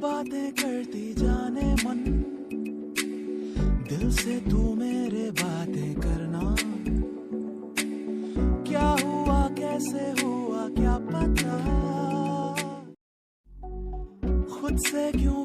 बातें करती जाने मन, दिल से तू मेरे बातें करना। क्या हुआ कैसे हुआ क्या पता, खुद से क्यों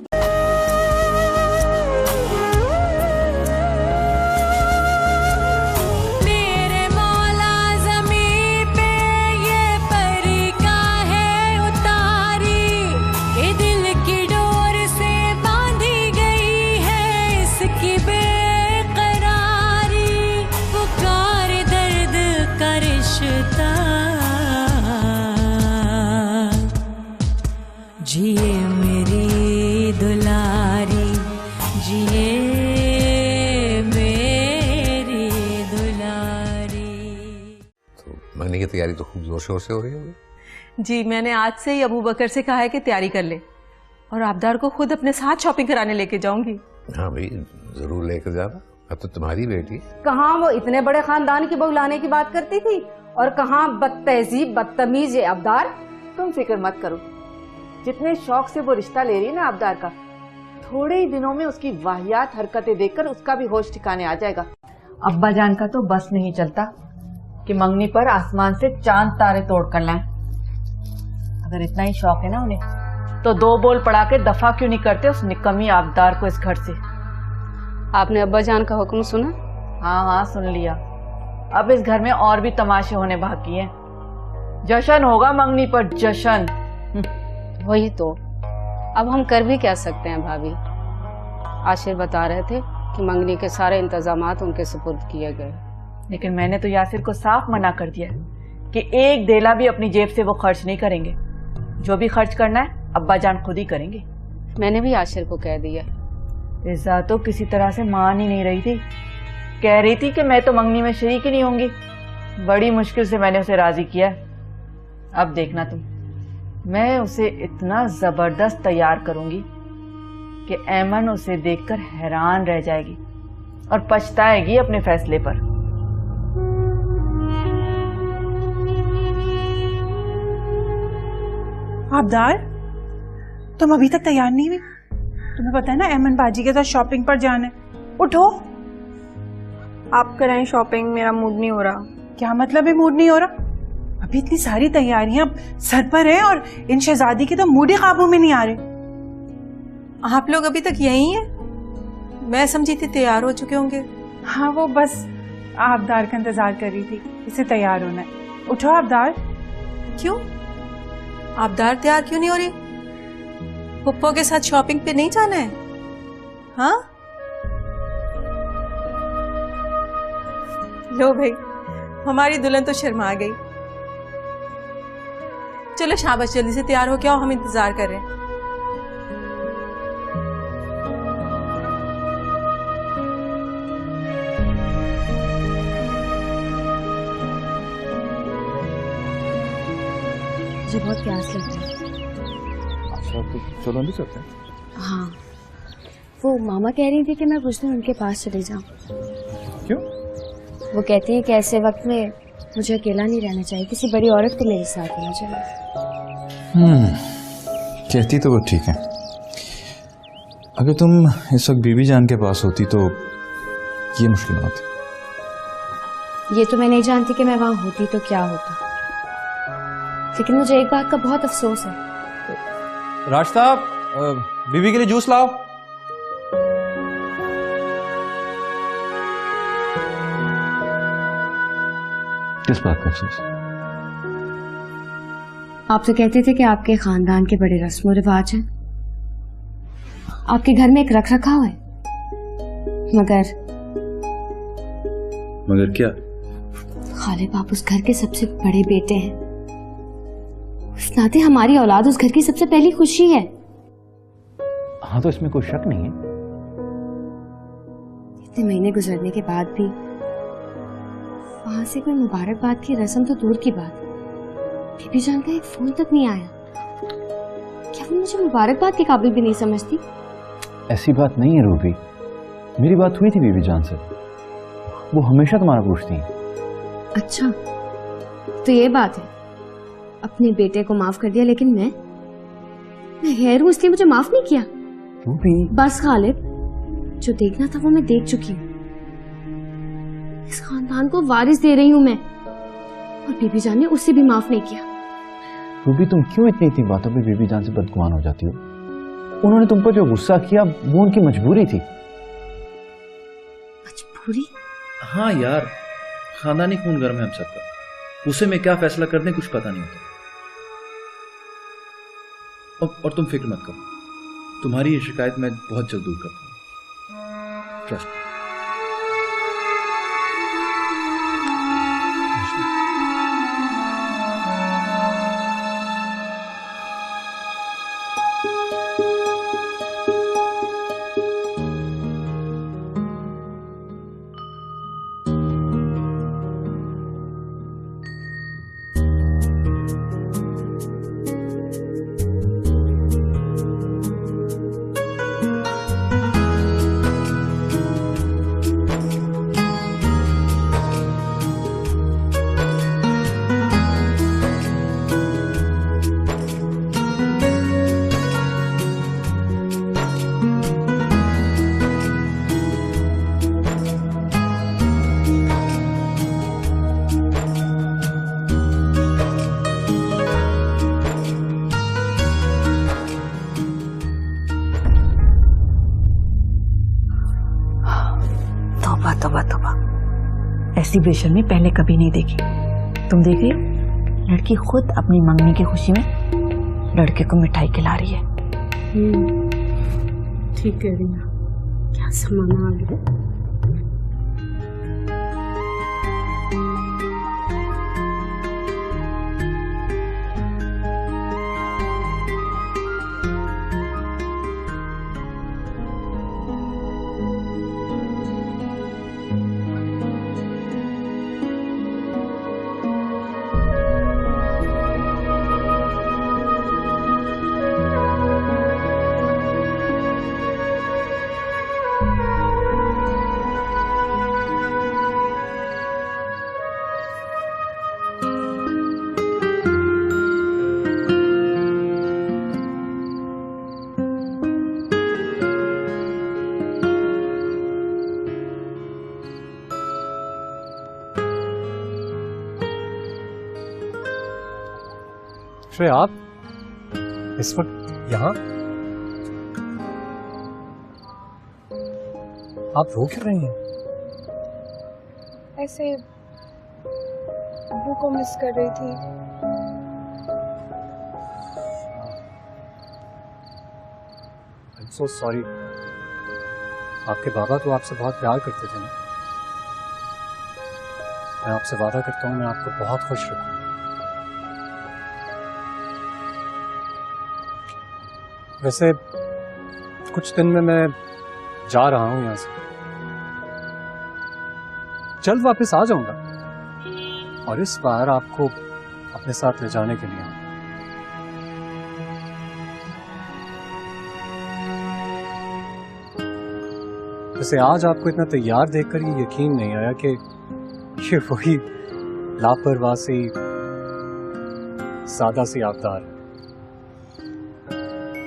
जिए मेरी दुलारी, जिए मेरी दुलारी। तो मंगनी की तैयारी तो खूब जोर शोर से हो रही होगी। जी मैंने आज से ही अबू बकर से कहा है कि तैयारी कर ले, और आबदार को खुद अपने साथ शॉपिंग कराने लेके जाऊंगी। हाँ भाई जरूर लेकर जाना, अब तो तुम्हारी बेटी है। कहाँ वो इतने बड़े खानदान की बहू लाने की बात करती थी, और कहाँ बदतहजीब बदतमीज है अबदार। तुम फिक्र मत करो, जितने शौक से वो रिश्ता ले रही है ना अबदार का, थोड़े ही दिनों में उसकी वाहियात हरकतें देखकर उसका भी होश ठिकाने आ जाएगा। अब्बा जान का तो बस नहीं चलता कि मंगनी पर आसमान से चांद तारे तोड़ कर लाएं। अगर इतना ही शौक है ना उन्हें, तो दो बोल पड़ा के दफा क्यों नहीं करते उस निकम्मी आबदार को इस घर से। आपने अब्बा जान का हुक्म सुना? हाँ हाँ सुन लिया। अब इस घर में और भी तमाशे होने बाकी हैं। जश्न होगा मंगनी पर, जश्न। वही तो, अब हम कर भी क्या सकते हैं भाभी। आशिर बता रहे थे कि मंगनी के सारे इंतजामात उनके सुपुर्द किए गए, लेकिन मैंने तो यासिर को साफ मना कर दिया कि एक देला भी अपनी जेब से वो खर्च नहीं करेंगे। जो भी खर्च करना है अब्बा जान खुद ही करेंगे। मैंने भी आशिर को कह दिया। रिजा तो किसी तरह से मान ही नहीं रही थी, कह रही थी कि मैं तो मंगनी में शरीक ही नहीं होंगी। बड़ी मुश्किल से मैंने उसे राजी किया। अब देखना तुम, मैं उसे इतना जबरदस्त तैयार करूंगी कि ऐमन उसे देखकर हैरान रह जाएगी और पछताएगी अपने फैसले पर। आबदार, तुम अभी तक तैयार नहीं हुई? तुम्हें पता है ना ऐमन बाजी के साथ शॉपिंग पर जाना है। उठो। आप कराएं शॉपिंग, मेरा मूड नहीं हो रहा। क्या मतलब है मूड नहीं हो रहा? अभी इतनी सारी तैयारियां सर पर हैं और इन शहजादी के तो मूड ही काबू में नहीं आ रहे। आप लोग अभी तक यही हैं? मैं समझी थी तैयार हो चुके होंगे। हाँ वो बस आबदार का इंतजार कर रही थी, इसे तैयार होना है। उठो आबदार। क्यों आबदार तैयार क्यों नहीं हो रही? पुप्पो के साथ शॉपिंग पे नहीं जाना है? हाँ लो भाई, हमारी दुल्हन तो शर्मा गई। चलो शाबाश, जल्दी से तैयार हो के आओ, हम इंतजार कर रहे हैं। मुझे बहुत प्यास लग रही है। अच्छा तो चलो नहीं चलते? हाँ, वो मामा कह रही थी कि मैं कुछ दिन उनके पास चली जाऊं। क्यों? वो कहती है कि ऐसे वक्त में मुझे अकेला नहीं रहना चाहिए, किसी बड़ी औरत को मेरे साथ होना चाहिए। कहती तो वो ठीक है। अगर तुम इस वक्त बीबी जान के पास होती तो ये मुश्किल ना होती। ये तो मैं नहीं जानती कि मैं वहां होती तो क्या होता, लेकिन मुझे एक बात का बहुत अफसोस है। राज साहब, बीबी के लिए जूस लाओ। किस बात का अफसोस? आप तो कहते थे कि आपके खानदान के बड़े रस्म रिवाज हैं, आपके घर में एक रख रखाव है, मगर क्या? खालिद आप उस घर के सबसे बड़े बेटे हैं। उस नाते हमारी औलाद उस घर की सबसे पहली खुशी है। हाँ तो इसमें कोई शक नहीं है। इतने महीने गुजरने के बाद भी वहां से कोई मुबारकबाद की रस्म तो दूर की बात, बीबी जान का एक फोन तक नहीं आया। क्या वो मुझे मुबारकबाद के काबिल भी नहीं समझती? ऐसी बात नहीं है रूबी, मेरी बात हुई थी बीबी जान से, वो हमेशा तुम्हारा पूछती हैं। अच्छा तो ये बात है, अपने बेटे को माफ कर दिया, लेकिन मैं गैर हूँ इसलिए मुझे माफ नहीं किया? रूबी, बस खालिद, जो देखना था वो मैं देख चुकी हूँ। इस खानदान को वारिस दे रही हूँ मैं, और बीबी जान ने उससे भी माफ नहीं किया। रूबी तुम क्यों इतनी बातों पे बीबी जान से बदगुमान हो जाती हो? उन्होंने तुम पर जो गुस्सा किया वो उनकी मजबूरी थी। मजबूरी? हाँ यार, खानदानी खून गर्म है हम सबका, उसे में क्या फैसला कर दें कुछ पता नहीं होता। और तुम फिक्र मत करो, तुम्हारी ये शिकायत मैं बहुत जल्द दूर कर दूंगा, ट्रस्ट। तौबा तौबा, ऐसी बेशर्मी पहले कभी नहीं देखी। तुम देख रही हो, लड़की खुद अपनी मंगनी की खुशी में लड़के को मिठाई खिला रही है। ठीक कह रही है, क्या समाना आ गया। श्रेया, आप इस वक्त यहाँ? आप रो क्यों रही हैं? ऐसे अब्बू को मिस कर रही थी। I'm so sorry। आपके बाबा तो आपसे बहुत प्यार करते थे ना। मैं आपसे वादा करता हूँ मैं आपको बहुत खुश रखूँगा। वैसे कुछ दिन में मैं जा रहा हूँ यहाँ से, जल्द वापस आ जाऊंगा, और इस बार आपको अपने साथ ले जाने के लिए आऊंगा। वैसे आज आपको इतना तैयार देखकर ये यकीन नहीं आया कि ये वही लापरवाह सी सादा सी अवतार है।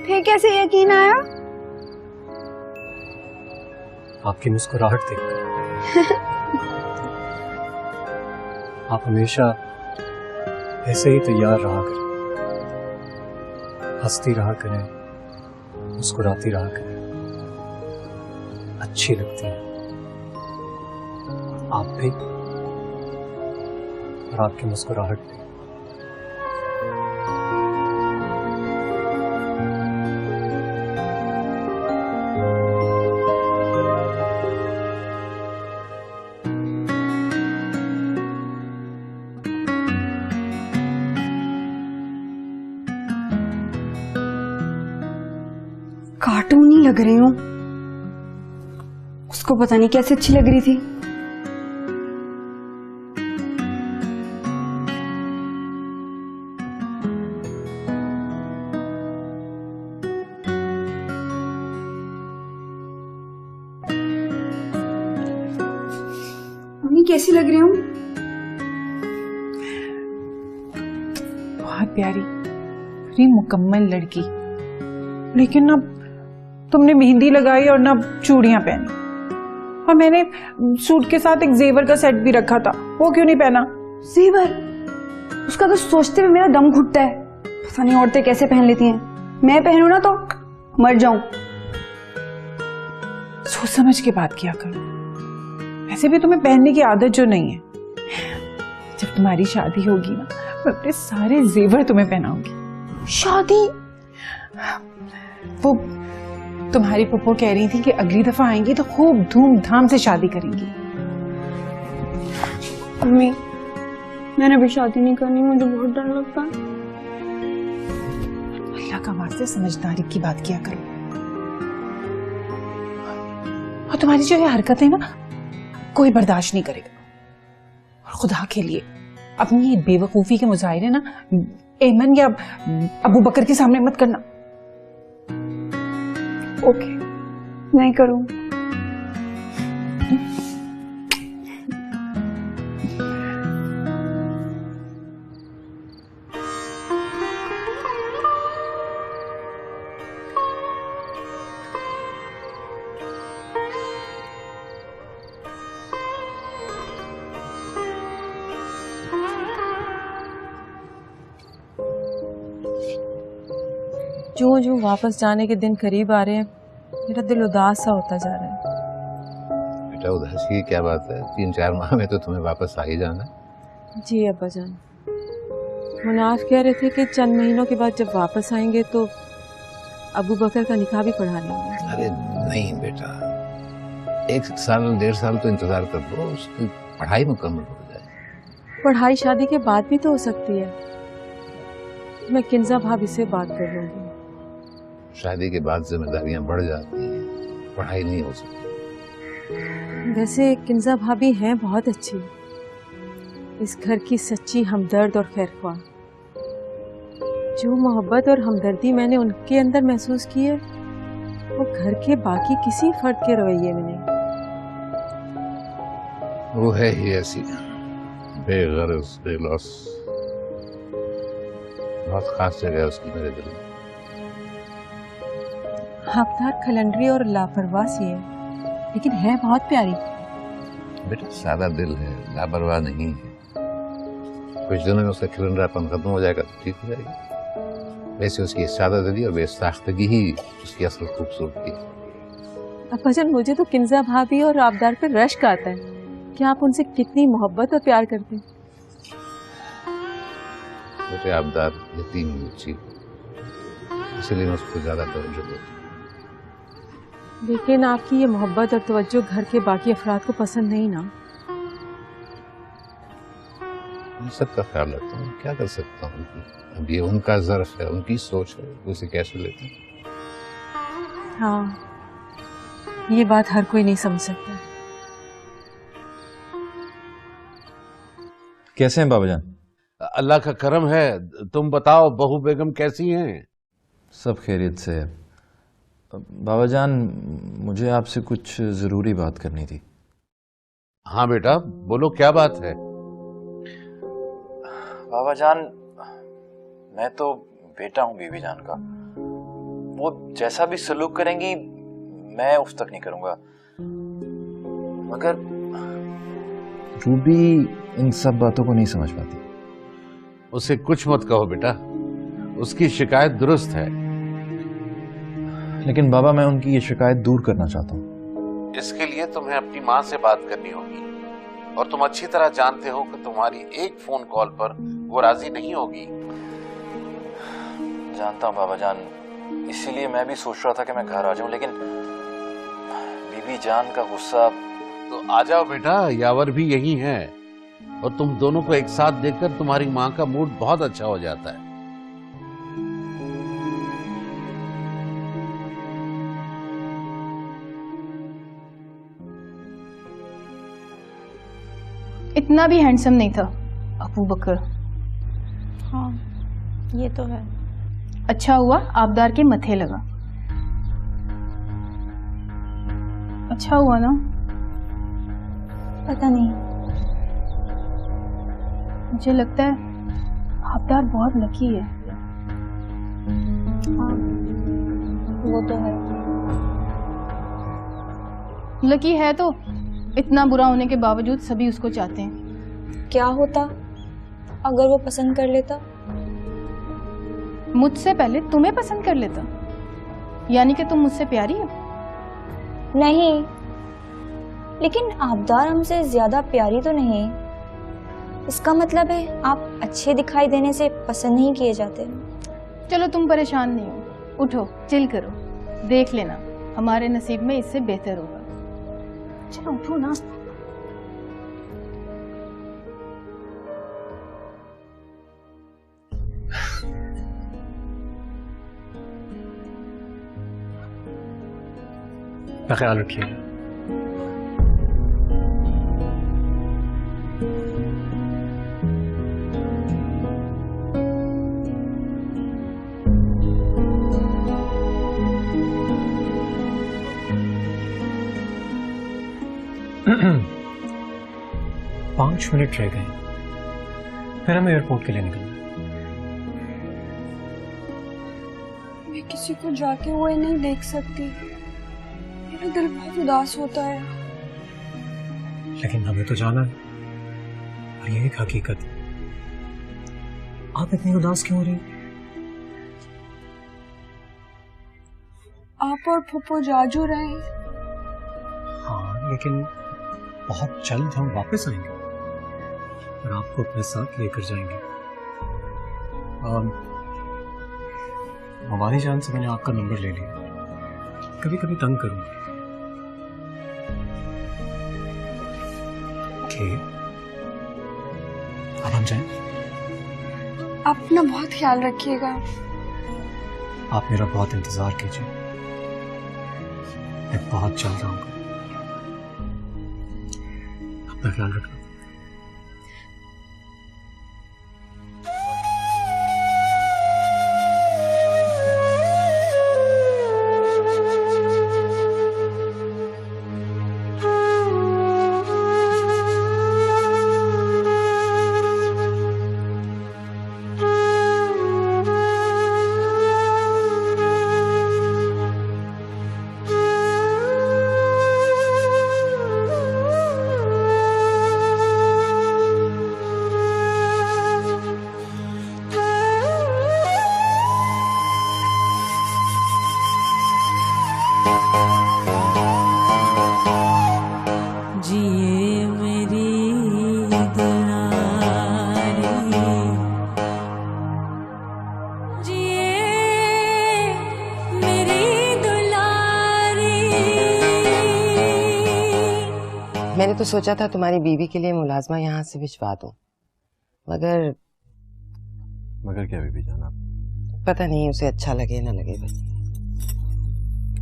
फिर कैसे यकीन आया? आपकी मुस्कुराहट देखकर। आप हमेशा ऐसे ही तैयार रहा करें, हंसती रहा करें, मुस्कुराती रहा करें, अच्छी लगती है आप भी और आपकी मुस्कुराहट भी। कार्टून ही लग रही हूँ, उसको पता नहीं कैसे अच्छी लग रही थी। मम्मी कैसी लग रही हूँ? बहुत प्यारी, पूरी मुकम्मल लड़की। लेकिन ना तुमने मेहंदी लगाई और ना चूड़ियां पहनी, और मैंने सूट के साथ एक जेवर का सेट भी रखा था, वो क्यों नहीं पहना? जेवर, उसका तो सोचते हुए मेरा दम घुटता है। पता नहीं औरतें कैसे पहन लेती हैं, मैं पहनूं ना तो मर जाऊं। सोच समझ के बात किया करो, ऐसे भी तुम्हें पहनने की आदत जो नहीं है। जब तुम्हारी शादी होगी ना, मैं अपने सारे जेवर तुम्हें पहनाऊंगी। शादी? वो तुम्हारी पप्पो कह रही थी कि अगली दफा आएंगी तो खूब धूमधाम से शादी करेंगी। अम्मी, मैंने अभी शादी नहीं करनी, मुझे बहुत डर लगता है। अल्लाह का वास्ते समझदारी की बात किया करो। और तुम्हारी जो ये हरकतें ना, कोई बर्दाश्त नहीं करेगा। और खुदा के लिए अपनी ये बेवकूफी के मुजाहिरे ना एमन या अबू बकर के सामने मत करना। ओके, नहीं करूं। जो जो वापस जाने के दिन करीब आ रहे हैं, मेरा दिल उदास सा होता जा रहा है। बेटा उदासी की क्या बात है, 3-4 माह में तो तुम्हें वापस आ ही जाना है। जी अब्बा जान, मुनाफ कह रहे थे कि चंद महीनों के बाद जब वापस आएंगे तो अबू बकर का निकाह भी पढ़ा लेंगे। अरे नहीं बेटा, 1 साल 1.5 साल तो इंतजार कर लो, उसकी पढ़ाई मुकम्मल हो जाए। पढ़ाई शादी के बाद भी तो हो सकती है। मैं किंजा भाभी से बात कर लूंगी। शादी के बाद जिम्मेदारियां बढ़ जाती हैं, पढ़ाई नहीं हो सकती। वैसे किंजा भाभी हैं बहुत अच्छी, इस घर की सच्ची हमदर्द और खैरख्वाह। जो मोहब्बत और हमदर्दी मैंने उनके अंदर महसूस की है, वो घर के बाकी किसी फर्द के रवैये में नहीं। वो है ही ऐसी, बेगरज बेलौस, बहुत खास जगह है उसकी मेरे दिल में। हफ्तार खलंडरी और लापरवाह सी है, लेकिन है बहुत प्यारी। बेटा सादा दिल है, लापरवाह नहीं है। कुछ दिनों में उसका खिलंडरापन खत्म हो जाएगा तो ठीक हो जाएगी। वैसे उसकी सादा दिली और बेसाख्तगी ही उसकी असल खूबसूरती है। अब्बाजान, मुझे तो किंजा भाभी और आबदार पर रश्क आता है कि आप उनसे कितनी मोहब्बत और प्यार करते हैं। बेटे आबदार यतीम बच्ची, इसलिए मैं उसको ज्यादा तवज्जो देती हूँ। लेकिन आपकी ये मोहब्बत और तवज्जो घर के बाकी अफराद को पसंद नहीं ना। मैं सबका ख्याल रखता हूँ, क्या कर सकता हूँ। अब ये उनका ज़र्फ है, उनकी सोच है, उसे कैसे लेते हैं। हाँ, ये बात हर कोई नहीं समझ सकता। कैसे हैं बाबा जान? अल्लाह का करम है। तुम बताओ, बहू बेगम कैसी हैं? सब खैरियत से है। बाबा जान, मुझे आपसे कुछ ज़रूरी बात करनी थी। हाँ बेटा, बोलो क्या बात है? बाबा जान, मैं तो बेटा हूँ बीवी जान का। वो जैसा भी सलूक करेंगी मैं उस तक नहीं करूँगा, मगर रूबी इन सब बातों को नहीं समझ पाती। उसे कुछ मत कहो बेटा, उसकी शिकायत दुरुस्त है। लेकिन बाबा, मैं उनकी ये शिकायत दूर करना चाहता हूँ। इसके लिए तुम्हें अपनी माँ से बात करनी होगी, और तुम अच्छी तरह जानते हो कि तुम्हारी एक फोन कॉल पर वो राजी नहीं होगी। जानता हूँ बाबा जान, इसीलिए मैं भी सोच रहा था कि मैं घर आ जाऊं, लेकिन बीबी जान का गुस्सा। तो आ जाओ बेटा, यावर भी यही है, और तुम दोनों को एक साथ देखकर तुम्हारी माँ का मूड बहुत अच्छा हो जाता है। इतना भी हैंडसम नहीं था अबू बकर। हाँ, ये तो है। अच्छा हुआ आबदार के मथे लगा। अच्छा हुआ ना? पता नहीं, मुझे लगता है आबदार बहुत लकी है। हाँ, वो तो है। लकी है तो इतना बुरा होने के बावजूद सभी उसको चाहते हैं। क्या होता अगर वो पसंद कर लेता? मुझसे पहले तुम्हें पसंद कर लेता? यानी कि तुम मुझसे प्यारी हो? नहीं, लेकिन आबदार हमसे ज्यादा प्यारी तो नहीं। इसका मतलब है आप अच्छे दिखाई देने से पसंद नहीं किए जाते। चलो तुम परेशान नहीं हो, उठो चिल करो, देख लेना हमारे नसीब में इससे बेहतर होगा। चलो उठो ना। अपना ख्याल रखिए। पाँच मिनट रह गए, फिर हमें एयरपोर्ट के लिए निकलना। मैं किसी को जाते हुए नहीं देख सकती, मेरा दिल बहुत उदास होता है। लेकिन हमें तो जाना है और यही एक हकीकत है। आप इतनी उदास क्यों हो रही? आप और फुप्पो जाजू रहे। हाँ, लेकिन बहुत जल्द हम वापस आएंगे और आपको अपने साथ लेकर जाएंगे। हमारी जान से मैंने आपका नंबर ले लिया, कभी कभी तंग करूंगा। ओके, अब हम जाएं? आप अपना बहुत ख्याल रखिएगा। आप मेरा बहुत इंतजार कीजिए, मैं बहुत जल्द आऊंगा। अपना ख्याल रखना। जिए मेरी दुलारी, जिए मेरी दुलारी। मैंने तो सोचा था तुम्हारी बीवी के लिए मुलाजमा यहाँ से भिजवा दूं, मगर क्या बीबी जान? आप पता नहीं उसे अच्छा लगे ना लगे। बस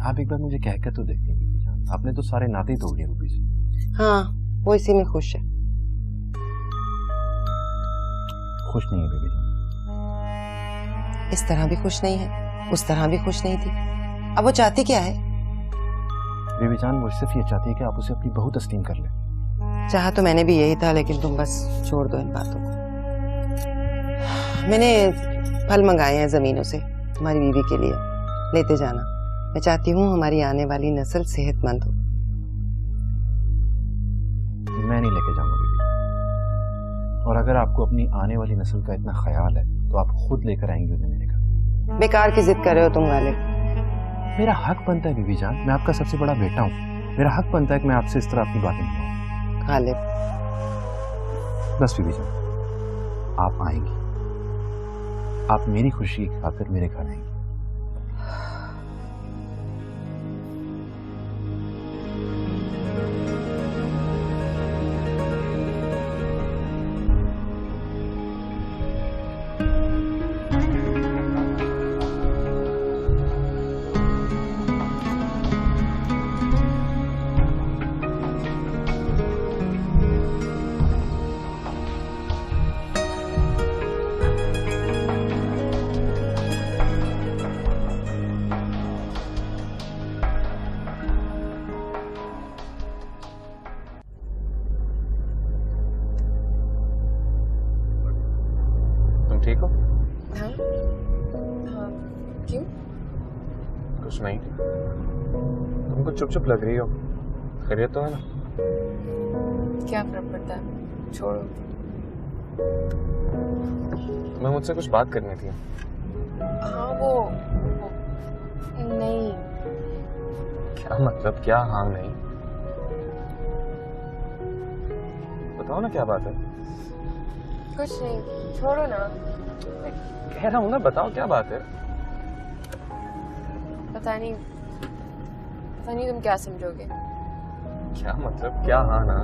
आप एक बार मुझे कहकर तो देखिए बीबी जान, आपने तो सारे नाते ही तोड़ दिए रूबी से। हाँ, वो इसी में खुश है। खुश नहीं है बीबी जान। इस तरह भी खुश नहीं है, उस तरह भी खुश नहीं थी। अब वो चाहती क्या है? बीबी जान वो सिर्फ ये चाहती है कि आप उसे अपनी बहू तस्लीम कर लें। चाहा तो मैंने भी यही था, लेकिन तुम बस छोड़ दो इन बातों को। मैंने फल मंगाए हैं जमीनों से तुम्हारी बीवी के लिए, लेते जाना। मैं चाहती हूँ हमारी आने वाली नस्ल सेहतमंद हो। मैं नहीं लेके जाऊंगा बीबी, और अगर आपको अपनी आने वाली नस्ल का इतना ख्याल है तो आप खुद लेकर आएंगे उन्हें मेरे घर। बेकार की जिद कर रहे हो तुम गालिब। मेरा हक बनता है बीबी जान, मैं आपका सबसे बड़ा बेटा हूँ, मेरा हक बनता है कि मैं आपसे इस तरह अपनी बातें कहूँ। गालिब बस बीबी जान, आप आएंगी, आप मेरी खुशी की खातिर मेरे घर आएंगी। कुछ नहीं। तुम कुछ चुप चुप लग रही हो, खैरियत तो है ना? क्या फर्क पड़ता है, छोड़ो। मैं मुझसे कुछ बात करनी थी। हाँ वो नहीं। क्या मतलब, क्या हाँ नहीं? बताओ ना क्या बात है। कुछ नहीं, छोड़ो ना। कह रहा हूँ ना, बताओ क्या बात है। पता नहीं तुम क्या समझोगे। क्या मतलब, क्या हाँ ना?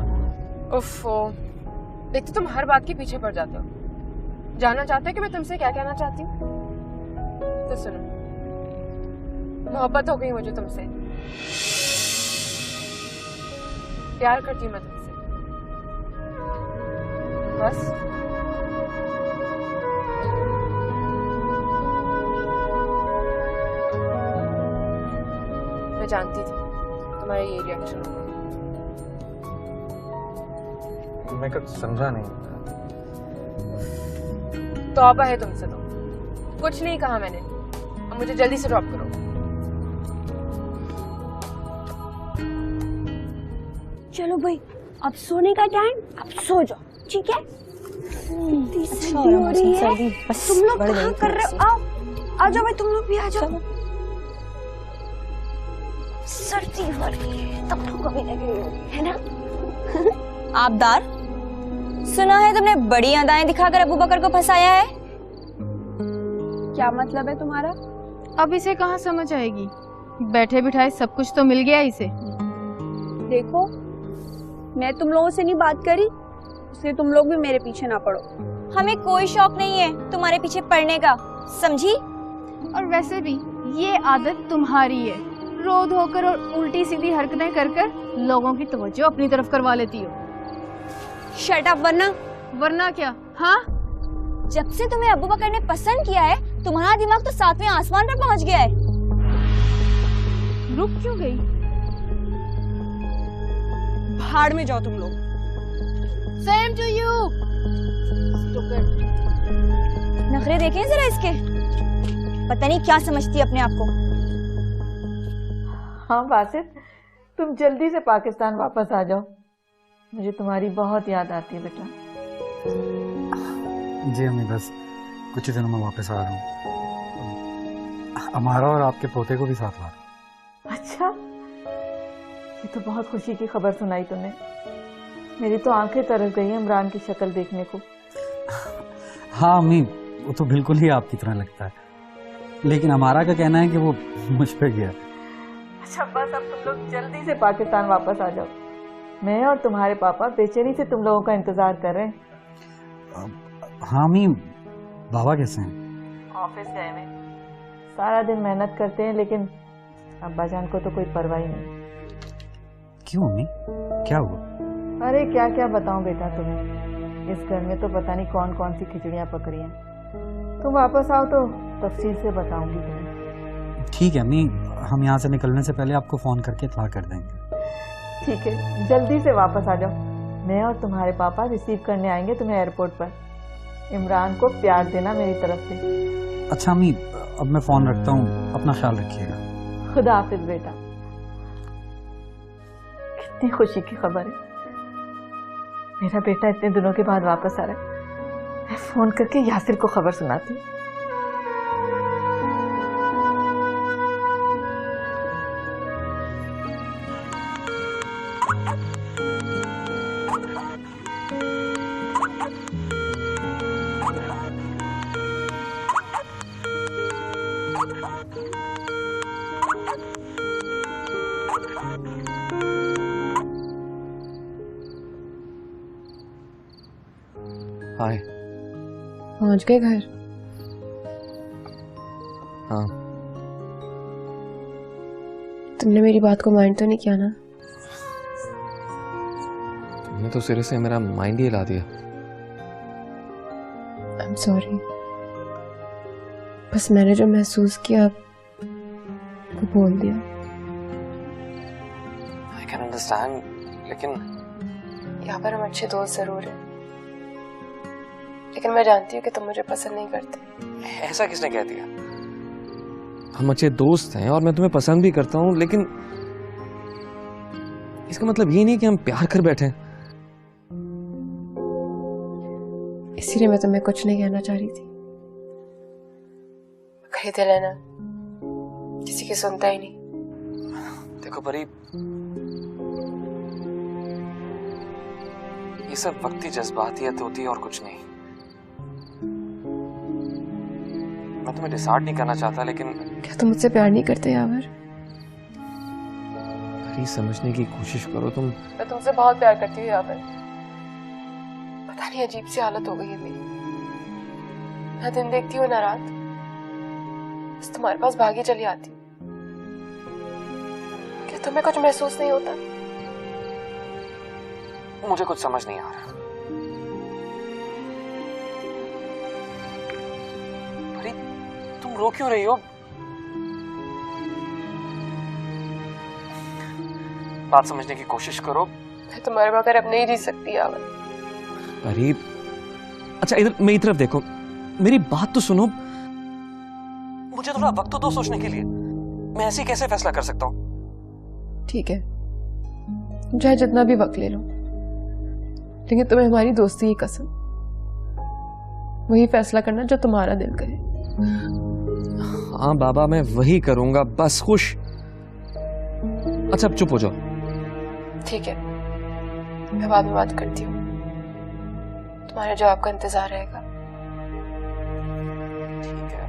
उफ़ो, देखते तुम हर बात के पीछे पड़ जाते हो। जानना चाहते हो कि मैं तुमसे क्या कहना चाहती हूँ? तो सुनो, मोहब्बत हो गई मुझे तुमसे, प्यार करती हूँ मैं तुमसे, बस। मैं जानती थी तुम्हारा ये रिएक्शन होगा। मैं कुछ समझा नहीं। तौबा है तुमसे, तो कुछ नहीं कहा मैंने। अब मुझे जल्दी से ड्रॉप करो। चलो भाई, अब सोने का टाइम, अब सो जाओ, ठीक है? कितनी सर्दी हो रही है। तुम लोग कहाँ कर रहे हो? आओ, आ जाओ भाई, तुम लोग भी आ जाओ। सर्दी हो रही है, तब तो कभी लगी है ना? आबदार, सुना है तुमने बड़ी अदाएं दिखाकर अबू बकर को फंसाया है। क्या मतलब है तुम्हारा? अब इसे कहाँ समझ आएगी, बैठे बिठाए सब कुछ तो मिल गया इसे। देखो, मैं तुम लोगों से नहीं बात करी, इसलिए तुम लोग भी मेरे पीछे ना पड़ो। हमें कोई शौक नहीं है तुम्हारे पीछे पड़ने का, समझी? और वैसे भी ये आदत तुम्हारी है, रो धोकर और उल्टी सीधी हरकतें कर कर लोगों की तवज्जो अपनी तरफ करवा लेती हो। शट अप, वरना क्या? हाँ, जब से तुम्हें अबू बकर ने पसंद किया है, तुम्हारा दिमाग तो 7वें आसमान पर पहुंच गया है। रुक क्यों गई? भाड़ में जाओ तुम लोग। Same to you. नखरे देखें जरा इसके, पता नहीं क्या समझती है अपने आप को। हाँ बासित, तुम जल्दी से पाकिस्तान वापस आ जाओ, मुझे तुम्हारी बहुत याद आती है बेटा। जी अम्मी, बस कुछ ही दिनों में वापस आ रहा हूँ। हमारा और आपके पोते को भी साथ ला रहा हूँ। अच्छा, ये तो बहुत खुशी की खबर सुनाई तुमने। मेरी तो आंखें तरस गई हैं इमरान की शक्ल देखने को। हाँ अम्मी, वो तो बिल्कुल ही आपकी तरह लगता है, लेकिन हमारा का कहना है कि वो मुझ पे गया। अच्छा बस, अब तुम लोग जल्दी से पाकिस्तान वापस आ जाओ। मैं और तुम्हारे पापा बेचैनी से तुम लोगों का इंतजार कर रहे हैं। हाँ अम्मी, बाबा कैसे हैं? ऑफिस गए हैं, सारा दिन मेहनत करते हैं, लेकिन अब्बा जान को तो कोई परवाह ही नहीं। क्यों अम्मी, क्या हुआ? अरे क्या क्या बताऊं बेटा तुम्हें, इस घर में तो पता नहीं कौन कौन सी खिचड़ियां पक रही हैं। तुम वापस आओ तो तफसील से बताऊंगी तुम्हें। ठीक है अम्मी, हम यहाँ से निकलने से पहले आपको फोन करके इत्तला कर देंगे। ठीक है, जल्दी से वापस आ जाओ। मैं और तुम्हारे पापा रिसीव करने आएंगे तुम्हें एयरपोर्ट पर। इमरान को प्यार देना मेरी तरफ से। अच्छा अम्मी, अब मैं फोन रखता हूँ, अपना ख्याल रखिएगा। खुदा हाफिज बेटा। कितनी खुशी की खबर है, मेरा बेटा इतने दिनों के बाद वापस आ रहा है। मैं फोन करके यासिर को खबर सुनाती हूँ। हाय। पहुंच गए घर? हाँ। तुमने मेरी बात को माइंड तो नहीं किया ना? तुमने तो सिरे से मेरा माइंड ही हिला दिया। आई एम सॉरी, बस मैंने जो महसूस किया वो बोल दिया। आई कैन अंडरस्टैंड, लेकिन यहाँ पर हम अच्छे दोस्त जरूर हैं, लेकिन मैं जानती हूँ कि तुम मुझे पसंद नहीं करते। ऐसा किसने कह दिया? हम अच्छे दोस्त हैं और मैं तुम्हें पसंद भी करता हूँ, लेकिन इसका मतलब ये नहीं कि हम प्यार कर बैठे। इसीलिए मैं तुम्हें कुछ नहीं कहना चाह रही थी। कहते रहना, किसी की सुनता ही नहीं। देखो परी, ये सब वक्ती जज्बातियत होती है और कुछ नहीं। मैं तुम्हें डिसार्ड नहीं करना चाहता, लेकिन क्या तुम मुझसे प्यार नहीं करते यावर? परी समझने की कोशिश करो तुम। मैं तुमसे बहुत प्यार करती हूँ यावर। पता नहीं अजीब सी हालत हो गई है मेरी। ना दिन देखती हूँ ना रात, बस तुम्हारे पास भागी चली आती हूँ। क्या तुम्हें कुछ महसूस नहीं होता? मुझे कुछ समझ नहीं आ रहा। परी, तुम रो क्यों रही हो? बात समझने की कोशिश करो। मैं तुम्हारे बगैर अब नहीं जी सकती यावर। परी, अच्छा इधर मेरी तरफ देखो, मेरी बात तो सुनो। मुझे थोड़ा वक्त तो दो सोचने के लिए। मैं ऐसे ही कैसे फैसला कर सकता हूँ? ठीक है, चाहे जितना भी वक्त ले लो, लेकिन तुम्हें हमारी दोस्ती की कसम, वही फैसला करना जो तुम्हारा दिल करे। हाँ बाबा, मैं वही करूंगा, बस खुश। अच्छा अब चुप हो जाओ। ठीक है, मैं बाद में बात करती हूँ। तुम्हारे जवाब का इंतजार रहेगा। ठीक है,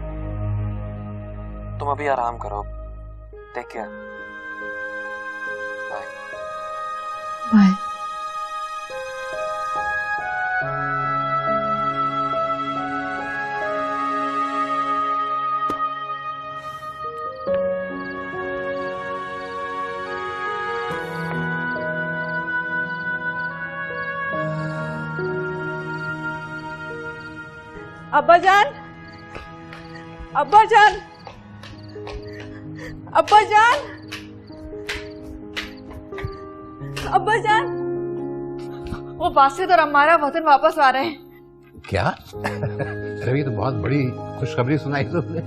तुम अभी आराम करो। Take care. बाय। बाय। अब्बा जान, अब्बा जान, अब्बा जान, अब्बा जान, वो बासित और अम्मारा वतन वापस आ रहे हैं। क्या? रवि, तो बहुत बड़ी खुशखबरी सुनाई तुमने।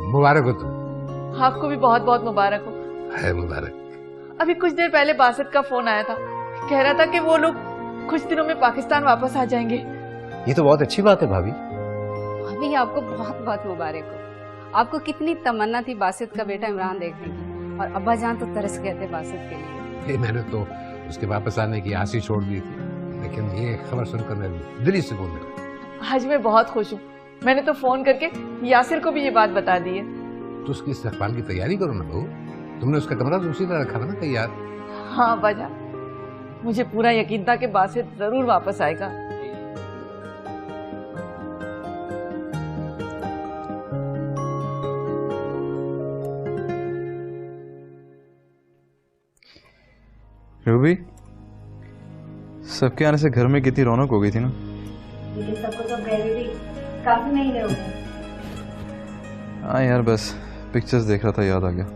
मुबारक हो तुम। आपको भी बहुत बहुत मुबारक हो। है मुबारक। अभी कुछ देर पहले बासित का फोन आया था, कह रहा था कि वो लोग कुछ दिनों में पाकिस्तान वापस आ जाएंगे। ये तो बहुत अच्छी बात है भाभी। भाभी आपको बहुत बहुत मुबारक हो। आपको कितनी तमन्ना थी बासित का बेटा इमरान देखने की, और अब्बा जान तो तरस गए थे बासित के लिए। मैंने तो उसके वापस आने की आस ही छोड़ दी थी, लेकिन ये खबर सुनकर मैं दिल ही सुकून मिला। आज मैं बहुत खुश हूँ। मैंने तो फोन करके यासिर को भी ये बात बता दी है। तो उसकी इस्तकबाल की तैयारी करो ना बहू। तुमने उसका कमरा तो उसी तरह रखा था ना तैयार। हाँ बजा, मुझे पूरा यकीन था कि बासित जरूर वापस आएगा। रूबी, सबके आने से घर में कितनी रौनक हो गई थी ना। लेकिन सबको तो गए भी काफी महीने हो गए। हाँ यार, बस पिक्चर्स देख रहा था, याद आ गया।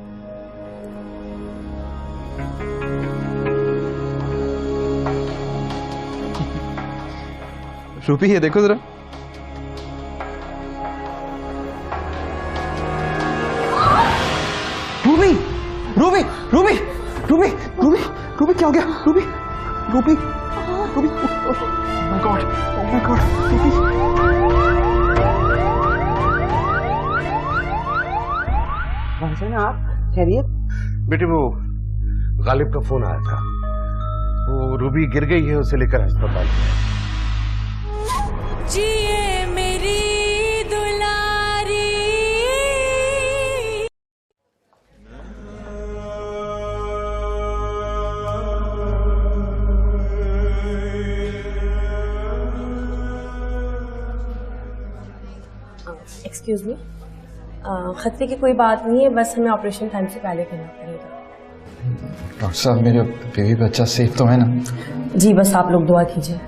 रूबी ये देखो जरा। Ruby, Ruby, Ruby, Ruby, Ruby, Ruby क्या हो गया? Ruby, Ruby, Ruby, oh my God, oh my God, Ruby. भाईजान आप खैरियत? बेटे वो गालिब का फोन आया था, वो रूबी गिर गई है, उसे लेकर अस्पताल। जिए मेरी दुलारी। एक्सक्यूज मी, खतरे की कोई बात नहीं है, बस हमें ऑपरेशन टाइम से पहले करना पड़ेगा। डॉक्टर साहब, मेरे बेबी बच्चा सेफ तो है ना? जी, बस आप लोग दुआ कीजिए।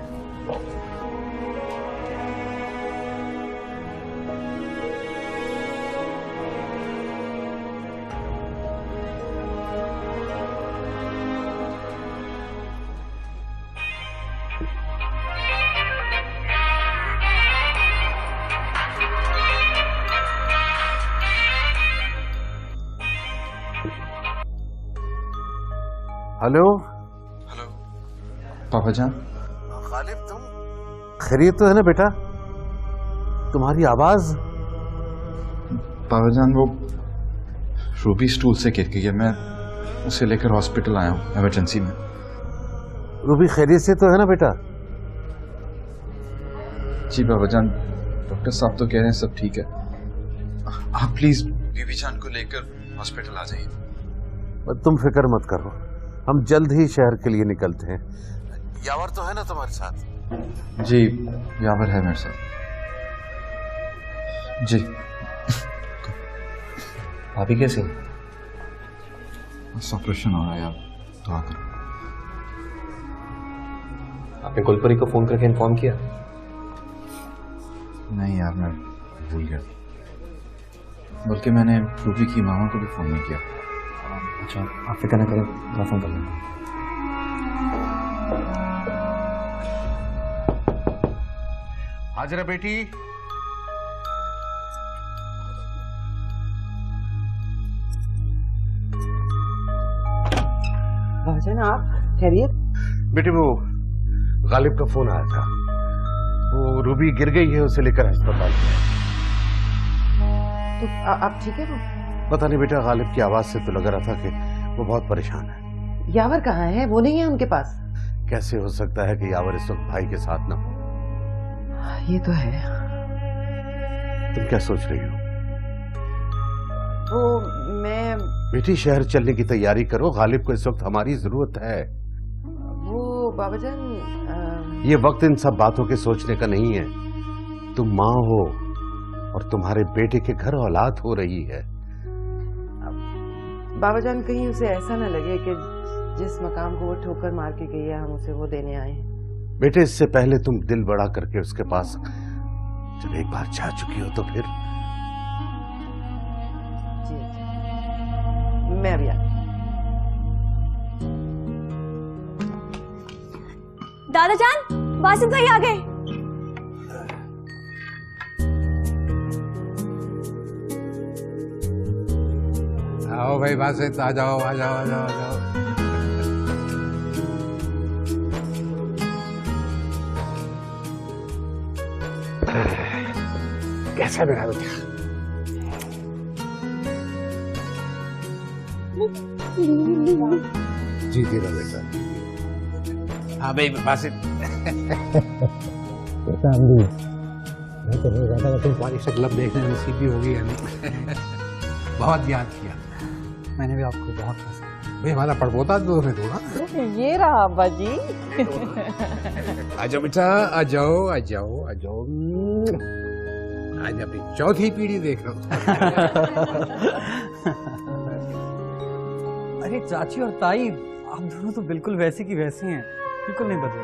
हेलो पापा जान। गालिब, तुम खैरियत तो है ना बेटा? तुम्हारी आवाज। पापा जान, वो रूबी स्टूल से गिर गई है, मैं उसे लेकर हॉस्पिटल आया हूँ इमरजेंसी में। रूबी खैरियत से तो है ना बेटा? जी पापा जान, डॉक्टर साहब तो कह रहे हैं सब ठीक है। आप प्लीज बीबी जान को लेकर हॉस्पिटल आ जाइए। तुम फिक्र मत करो, हम जल्द ही शहर के लिए निकलते हैं। यावर तो है ना तुम्हारे साथ? जी यावर है मेरे साथ। जी। भाभी कैसी? बस ऑपरेशन हो रहा है यार, दुआ करो। आपने गुलपरी को फोन करके इन्फॉर्म किया? नहीं यार, मैं भूल गया, बल्कि मैंने रूबी की मामा को भी फोन नहीं किया। अच्छा, आप फिक्र न करें, मैं फोन कर लूँगा। हाजिरा बेटी। भाजन, आप खैरियत? बेटी, वो गालिब का फोन आया था, वो रूबी गिर गई है, उसे लेकर अस्पताल। तो आप ठीक है? वो पता नहीं बेटा, गालिब की आवाज से तो लग रहा था कि वो बहुत परेशान है। यावर कहाँ है? वो नहीं है उनके पास? कैसे हो सकता है कि यावर इस वक्त भाई के साथ ना हो? ये तो है। तुम क्या सोच रही हो? वो मैं बेटी, शहर चलने की तैयारी करो, गालिब को इस वक्त हमारी जरूरत है। वो बाबाजान, ये वक्त इन सब बातों के सोचने का नहीं है। तुम माँ हो और तुम्हारे बेटे के घर औलाद हो रही है। बाबाजान, कहीं उसे ऐसा न लगे कि जिस मकाम को वो ठोकर मार के गई है हम उसे वो देने आए हैं। बेटे, इससे पहले तुम दिल बड़ा करके उसके पास जब एक बार जा चुकी हो तो फिर। जी, मैं अभी आती। दादाजान, बासित भाई आ गए। आओ भाई बासित, आ जाओ आ जाओ आ जाओ आ जाओ। कैसा मेरा बेटा? जीती रहो बेटा। हाँ भाई बासित। बेटा अमरूद, मैं तो नहीं कहता तुम तुम्हारी शक्ल देखने नसीब भी होगी या नहीं। बहुत याद किया मैंने भी आपको, बहुत पसंद। भाई हमारा पड़पोता तो है थोड़ा। ये रहा अब्बा जी। आ जाओ बेटा, आ जाओ आ जाओ आ जाओ। आज अपनी चौथी पीढ़ी देख रहा हूँ। अरे चाची और ताई, आप दोनों तो बिल्कुल वैसी की वैसी हैं, बिल्कुल नहीं बदले।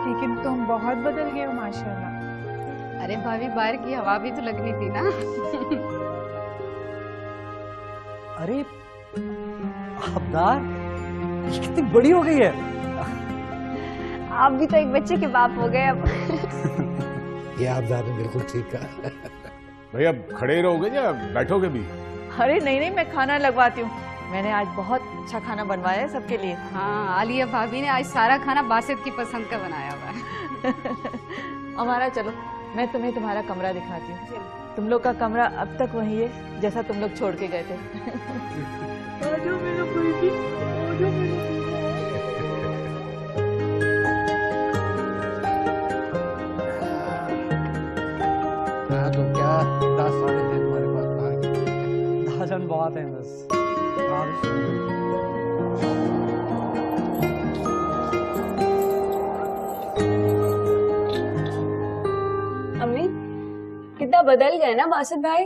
लेकिन तुम बहुत बदल गए हो माशाल्लाह। अरे भाभी, बाहर की हवा भी तो लगनी थी ना। अरे आबदार, ये कितनी बड़ी हो गई है। आप भी तो एक बच्चे के बाप हो गए अब। ये आबदार ने बिल्कुल ठीक कहा। भैया खड़े रहोगे या बैठोगे भी? अरे नहीं नहीं, मैं खाना लगवाती हूँ। मैंने आज बहुत अच्छा खाना बनवाया है सबके लिए। हाँ, आलिया भाभी ने आज सारा खाना बासित की पसंद का बनाया हुआ है। हमारा चलो, मैं तुम्हें तुम्हारा कमरा दिखाती हूँ। तुम लोग का कमरा अब तक वही है जैसा तुम लोग छोड़ के गए थे। तो क्या 10 साल से हमारे पास दाजन बहुत है बस। अम्मी, कितना बदल गए ना बासित भाई।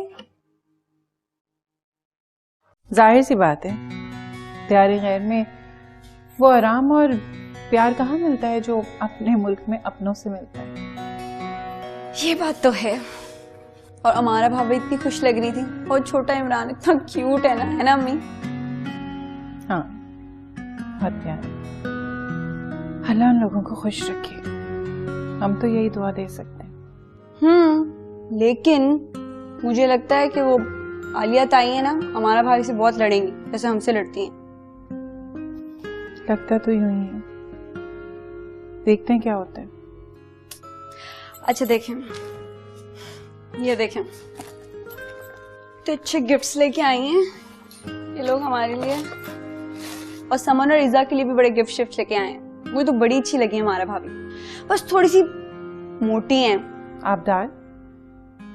जाहिर सी बात है, प्यारे गैर में वो आराम और प्यार कहाँ मिलता है जो अपने मुल्क में अपनों से मिलता है। ये बात तो है। और हमारा भाभी इतनी खुश लग रही थी, और छोटा इमरान इतना क्यूट है ना अम्मी? हाँ, बहुत प्यार। अल्लाह उन लोगों को खुश रखे, हम तो यही दुआ दे सकते हैं। लेकिन मुझे लगता है कि वो आलिया ताई है ना, हमारा भाई से बहुत लड़ेंगी जैसे हमसे लड़ती हैं। लगता तो यूं ही है। देखते हैं क्या होता है। अच्छा देखें, ये देखें, तो अच्छे गिफ्ट्स लेके आई हैं ये लोग हमारे लिए, और समन और इज़ा के लिए भी बड़े गिफ्ट शिफ्ट लेके आए हैं। मुझे तो बड़ी अच्छी लगी है हमारा भाभी, बस थोड़ी सी मोटी हैं। आबदार,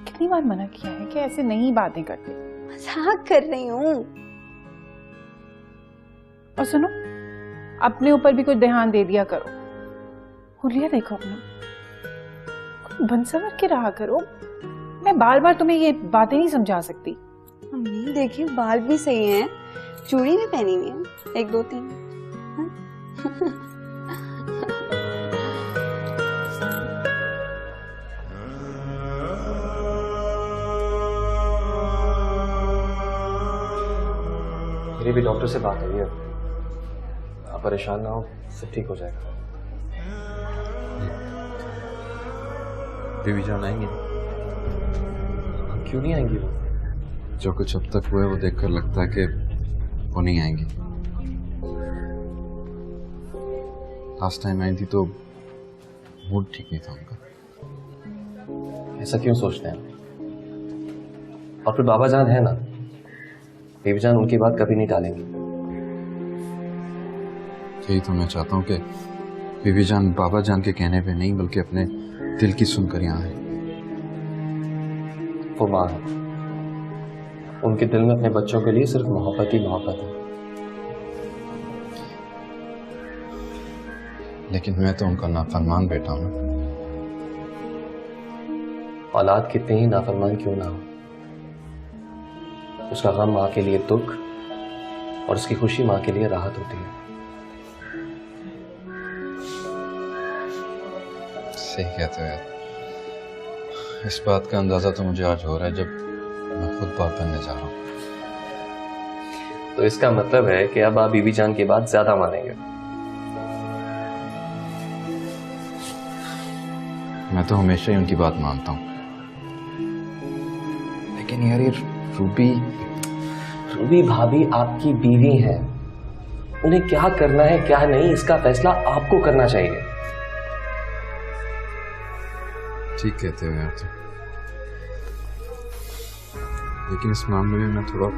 कितनी बार मना किया है कि ऐसे नहीं बातें करते। मजाक कर रही हूँ। और सुनो, अपने ऊपर भी कुछ ध्यान दे दिया करो। हुलिया देखो अपना, बंसवर के रहा करो। मैं बार बार तुम्हें ये बातें नहीं समझा सकती। मम्मी देखिए, बाल भी सही हैं, चूड़ी भी पहनी हुई है, 1 2 3। मेरी भी डॉक्टर से बात हुई है, आप परेशान ना हो, सब ठीक हो जाएगा। बीवी जान आएंगे? क्यों नहीं आएंगी वो? जो कुछ अब तक हुआ है वो देखकर लगता है कि वो नहीं आएंगी। लास्ट टाइम आई थी तो मूड ठीक नहीं था उनका। ऐसा क्यों सोचते हैं? और फिर बाबा जान है ना, बीवी जान उनकी बात कभी नहीं टालेंगी। यही तो मैं चाहता हूँ कि बीवी जान बाबा जान के कहने पे नहीं बल्कि अपने दिल की सुनकर यहाँ है। वो माँ है, उनके दिल में अपने बच्चों के लिए सिर्फ मोहब्बत ही मोहब्बत है। लेकिन मैं तो उनका नाफरमान बेटा हूँ। औलाद कितने ही नाफरमान क्यों ना हो, उसका गम माँ के लिए दुख और उसकी खुशी माँ के लिए राहत होती है। सही कहते हो यार। इस बात का अंदाजा तो मुझे आज हो रहा है जब मैं खुद बाप बनने जा रहा हूँ। तो इसका मतलब है कि अब आप बीवी जान की बात ज्यादा मानेंगे। मैं तो हमेशा ही उनकी बात मानता हूँ, लेकिन यार ये रूबी भाभी आपकी बीवी है, उन्हें क्या करना है क्या नहीं इसका फैसला आपको करना चाहिए। ठीक कहते हो यार तुम, लेकिन इस मामले में मैं थोड़ा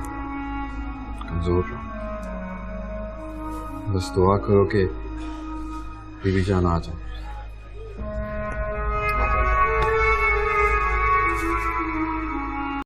कमजोर रहा हूं। बस दुआ करो कि बीवी जान आ जाए।